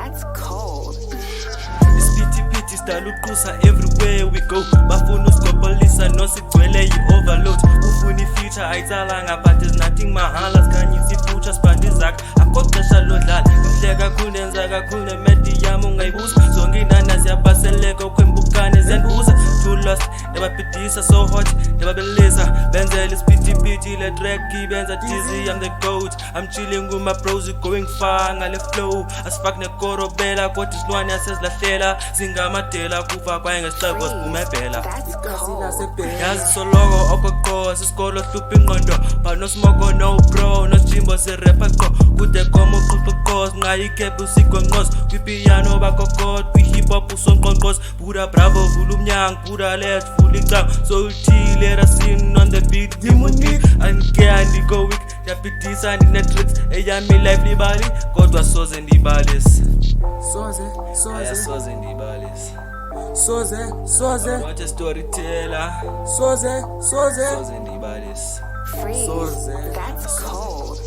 that's cold. Isphithiphithi style uqhusa everywhere we go. Bafuna usigobholisa nosigcwele i-overload. Ufuna i-future ayitsalanga but there's nothing mahala. Sikhanyisa i-future sibhanda izakha akho xesha lodlala. Imhle kakhulu nenza kakhulu nemedi yami ungayibuza. Zonke inana ziyabaseleka ukhwembukane ziyandibuza. Too lost ndiyababhidisa so hot ndiyababelisa. Benzela isphithiphithi le track benza dizzy. I'm the goat, I'm chilling with my bros, we going far ngale flow. Asifak nekorobela kodwa isilwane yasezilahlela. Singamadela kufa kwaye ngesixeko siphume phela. Yazi soloko okoqoza isikolo hlupha ingqondo. Banosmoko no bro, nosjimbo sirepa qo. Kude komo uqoqoqoza nqa ikhepu sigonqoza. Kwipiano bakokot, kwi-hip hop usonqonqoza. Buda bravo vula umnyango, Buda let's vula icanga. So uthile rasin on the beat, Dimonique. Andike andiko weak, ndiyabhidisa ndine-tricks. Eyami life libali, kodwa soze ndibalise. Soze ndibalise. What a storyteller. Soze ndibalise. Freeze, that's cold.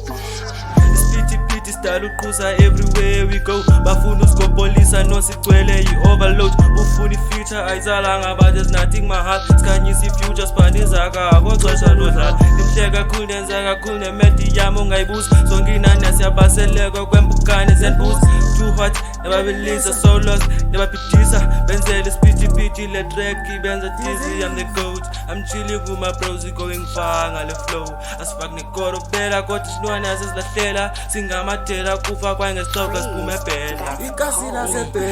Isphithiphithi style uqhusa everywhere we go. Bafuna usigobholisa nosigcwele i-overload. Ufuna i-future ayitsalanga but there's nothing mahal. Sikhanyisa i-future sibhanda izakha akho xesha lodlala. Imhle kakhulu nenza kakhulu nemedi yami ungayibuza. Zonke inana siyabaseleka ukhwembukane ziyandibuza. Too hot ndiyababelisa so lost ndiyababhidisa. Benzela isphithiphithi le track benza dizzy. I'm the goat, I'm chilling with my bros, we going far ngale flow. Asifak nekorobela kodwa isilwane yasezilahlela. Singamadela kufa kwaye ngesixeko siphume phela.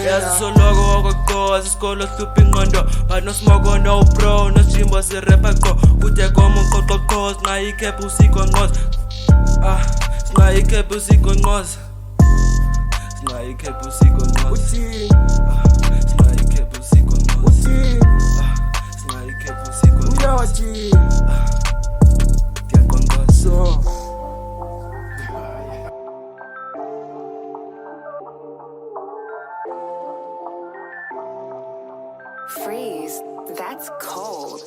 Yazi soloko okoqoza isikolo hlupha ingqondo. Banosmoko no bro, nosjimbo sirepa qo. Kude komo uqoqoqoza nqa ikhepu sigonqoza. Nqa ikhepu sigonqoza. Nqa ikhepu sigonqoza. Nqa ikhepu sigonqoza. Nqa ikhepu sigonqoza. Ndiyanqonqoza. Freeze, that's cold.